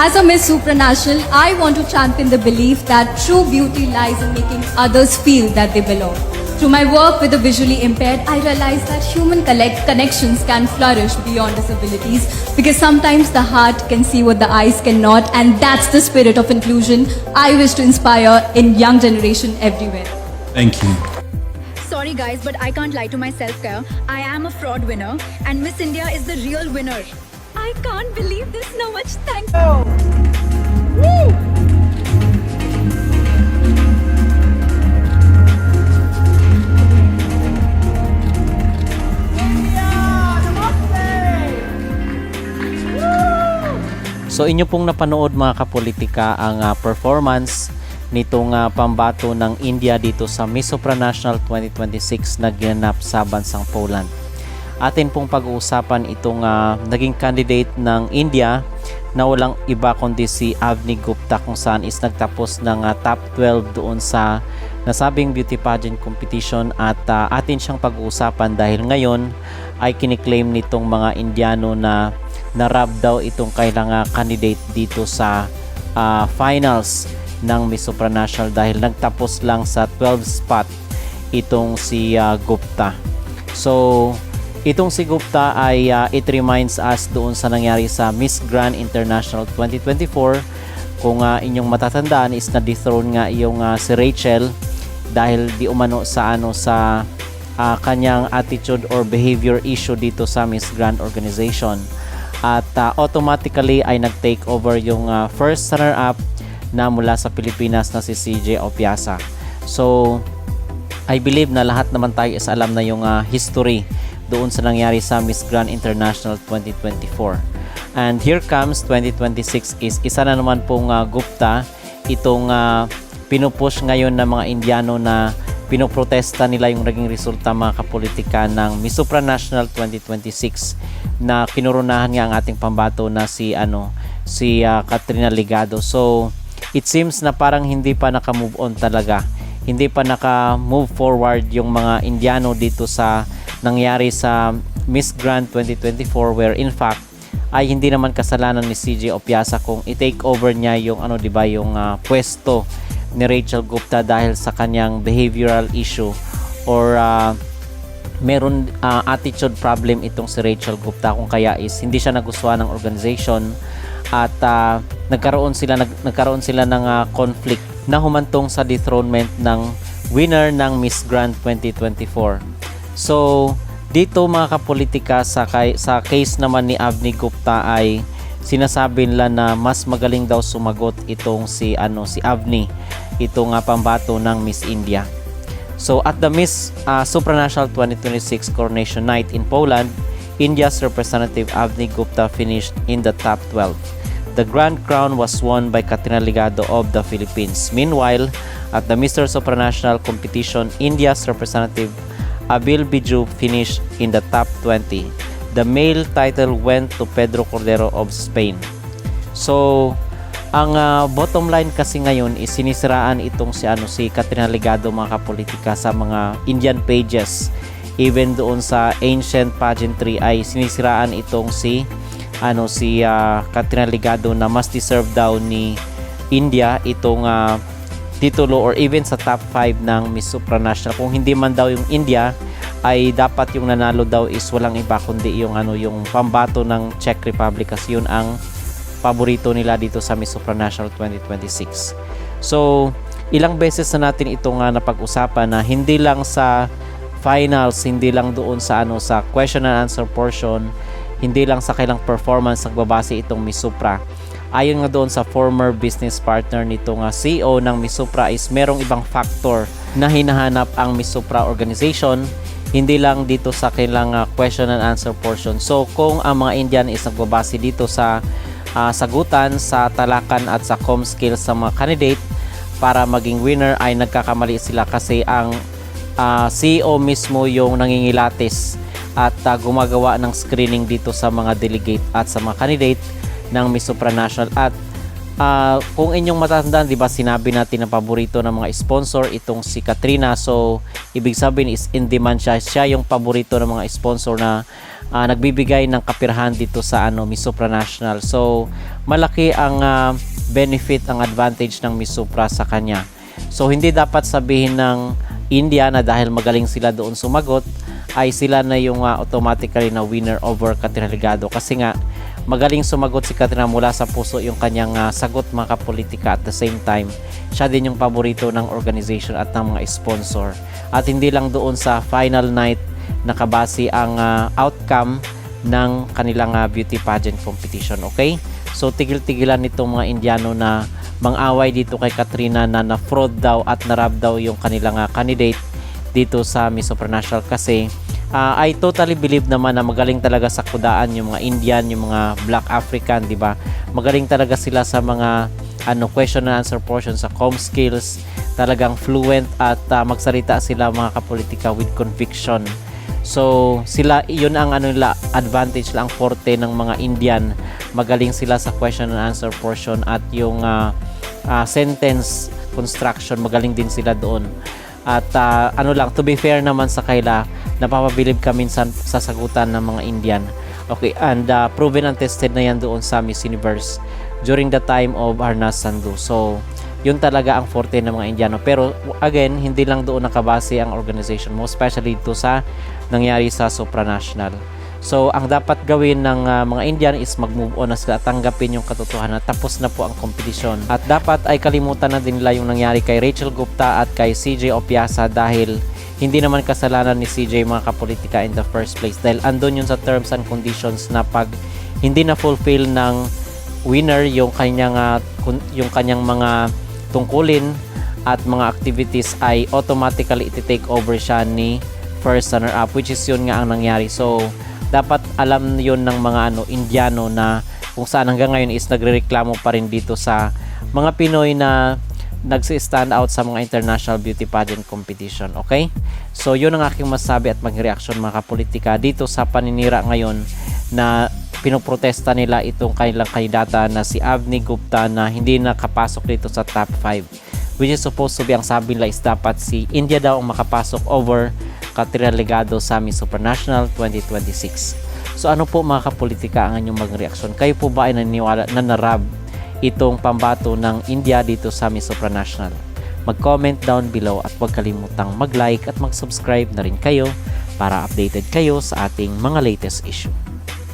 As a Miss Supranational, I want to champion the belief that true beauty lies in making others feel that they belong. Through my work with the visually impaired, I realize that human connections can flourish beyond disabilities because sometimes the heart can see what the eyes cannot, and that's the spirit of inclusion I wish to inspire in young generation everywhere. Thank you. Sorry guys, but I can't lie to myself here. I am a fraud winner and Miss India is the real winner. I can't believe this. No much thanks. So inyo pong napanood mga kapolitika ang performance nitong pambato ng India dito sa Miss Supranational 2026 na ginanap sa bansang Poland. Atin pong pag-uusapan itong naging candidate ng India na walang iba kundi si Avni Gupta, kung saan is nagtapos ng top 12 doon sa nasabing beauty pageant competition, at atin siyang pag-uusapan dahil ngayon ay kiniklaim nitong mga Indiano na narab daw itong kailang candidate dito sa finals ng Miss Supranational dahil nagtapos lang sa 12 spot itong si Gupta. So itong si Gupta ay it reminds us doon sa nangyari sa Miss Grand International 2024. Kung inyong matatandaan is na-dethrone nga yung si Rachel dahil di umano sa kanyang attitude or behavior issue dito sa Miss Grand organization. At automatically ay nag-take over yung first runner-up na mula sa Pilipinas na si CJ Opiasa. So I believe na lahat naman tayo is alam na yung history doon sa nangyari sa Miss Grand International 2024. And here comes 2026 is isa na naman pong Gupta, itong pinupush ngayon ng mga Indiano na pinoprotesta nila yung naging resulta mga kapolitika ng Miss Supranational 2026 na kinurunahan nga ang ating pambato na si Katrina Ligado. So it seems na parang hindi pa naka-move on talaga. Hindi pa naka-move forward yung mga Indiano dito sa nangyari sa Miss Grand 2024, where in fact ay hindi naman kasalanan ni CJ Opiasa kung i-take over niya yung yung pwesto ni Rachel Gupta dahil sa kanyang behavioral issue or meron attitude problem itong si Rachel Gupta, kung kaya is hindi siya nagustuhan ng organization at nagkaroon sila ng conflict na humantong sa dethronement ng winner ng Miss Grand 2024. So dito mga kapolitika sa case naman ni Avni Gupta ay sinasabi nila na mas magaling daw sumagot itong si Avni, itong pambato ng Miss India. So at the Miss Supranational 2026 Coronation Night in Poland, India's representative Avni Gupta finished in the top 12. The grand crown was won by Katrina Ligado of the Philippines. Meanwhile, at the Mr. Supranational competition, India's representative Abil Biju finished in the top 20. The male title went to Pedro Cordero of Spain. So ang bottom line kasi ngayon is sinisiraan itong si Katrina Ligado mga kapolitika sa mga Indian pages. Even doon sa ancient pageantry ay sinisiraan itong si Katrina Ligado na mas deserve daw ni India itong titulo or even sa top 5 ng Miss Supranational. Kung hindi man daw yung India ay dapat yung nanalo daw is walang iba kundi yung yung pambato ng Czech Republic, kasi yun ang paborito nila dito sa Miss Supranational 2026. So ilang beses na natin itong napag-usapan na hindi lang sa finals, hindi lang doon sa sa question and answer portion, hindi lang sa kailang performance nagbabase itong Miss Supra. Ayon nga doon sa former business partner nitong CEO ng Miss Supra is merong ibang factor na hinahanap ang Miss Supra organization, hindi lang dito sa kailang question and answer portion. So kung ang mga Indian is nagbabase dito sa sagutan, sa talakan at sa com skills sa mga candidate para maging winner, ay nagkakamali sila kasi ang CEO mismo yung nangingilatis at gumagawa ng screening dito sa mga delegate at sa mga candidate ng Miss Supranational, at kung inyong matatandaan, di ba, sinabi natin na paborito ng mga sponsor itong si Katrina. So, ibig sabihin is in demand siya. Siya yung paborito ng mga sponsor na nagbibigay ng kapirahan dito sa Miss Supranational. So, malaki ang benefit, ang advantage ng Miss Supra sa kanya. So, hindi dapat sabihin ng India na dahil magaling sila doon sumagot, ay sila na yung automatically na winner over Katrina Ligado. Kasi nga, magaling sumagot si Katrina, mula sa puso yung kanyang sagot, mga kapolitika. At the same time, siya din yung paborito ng organization at ng mga sponsor. At hindi lang doon sa final night nakabase ang outcome ng kanilang beauty pageant competition. Okay? So tigil-tigilan nitong mga Indiano na mang-away dito kay Katrina na na-fraud daw at narab daw yung kanilang candidate dito sa Miss Supranational. Kasi I totally believe naman na magaling talaga sa kudaan yung mga Indian, yung mga Black African, di ba? Magaling talaga sila sa mga question and answer portion, sa comm skills, talagang fluent at magsalita sila, mga kapolitika, with conviction. So sila, yun ang advantage lang, forte ng mga Indian. Magaling sila sa question and answer portion at yung sentence construction, magaling din sila doon. At to be fair naman sa kaila, napapabilib kami sa sagutan ng mga Indian. Okay, and proven and tested na yan doon sa Miss Universe during the time of Arnaz Sandhu. So, yun talaga ang forte ng mga Indiano. Pero again, hindi lang doon nakabase ang organization mo, especially dito sa nangyari sa supranational. So, ang dapat gawin ng mga Indian is mag-move on na sila, tanggapin yung katotohanan. Tapos na po ang kompetisyon. At dapat ay kalimutan na din nila yung nangyari kay Rachel Gupta at kay CJ Opiasa, dahil hindi naman kasalanan ni CJ, mga kapolitika, in the first place. Dahil andun yun sa terms and conditions na pag hindi na fulfill ng winner yung kanyang mga tungkulin at mga activities, ay automatically iti-take over siya ni first runner-up, which is yun nga ang nangyari. So, dapat alam yun ng mga Indiano na kung saan hanggang ngayon is nagrereklamo pa rin dito sa mga Pinoy na nagsi-stand out sa mga international beauty pageant competition. Okay? So, yun ang aking masabi at maging reaction, mga kapolitika, dito sa paninira ngayon na pinoprotesta nila itong kanilang kandidata na si Avni Gupta na hindi nakapasok dito sa top 5, which is supposed to be, ang sabi nila is dapat si India daw ang makapasok over Katrina Ligado sa Miss Supranational 2026. So ano po, mga kapolitika, ang inyong maging reaksyon? Kayo po ba ay naniniwala na narab itong pambato ng India dito sa Miss Supranational? Mag-comment down below at huwag kalimutang mag-like at mag-subscribe na rin kayo para updated kayo sa ating mga latest issue.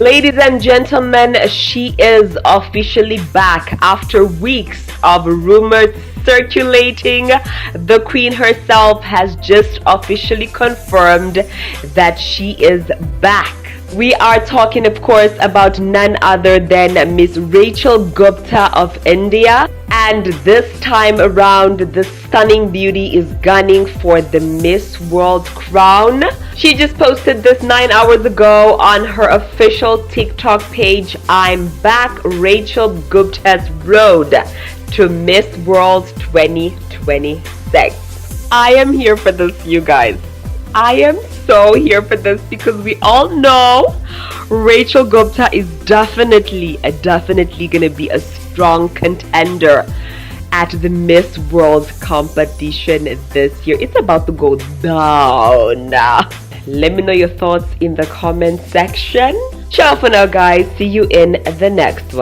Ladies and gentlemen, she is officially back after weeks of rumors circulating. The Queen herself has just officially confirmed that she is back. We are talking, of course, about none other than Miss Rachel Gupta of India. And this time around, the stunning beauty is gunning for the Miss World crown. She just posted this 9 hours ago on her official TikTok page. I'm back, Rachel Gupta's road to Miss World 2026. I am here for this, you guys. I am so here for this because we all know Rachel Gupta is definitely gonna be a strong contender at the Miss World competition this year. It's about to go down. Let me know your thoughts in the comment section. Ciao for now, guys. See you in the next one.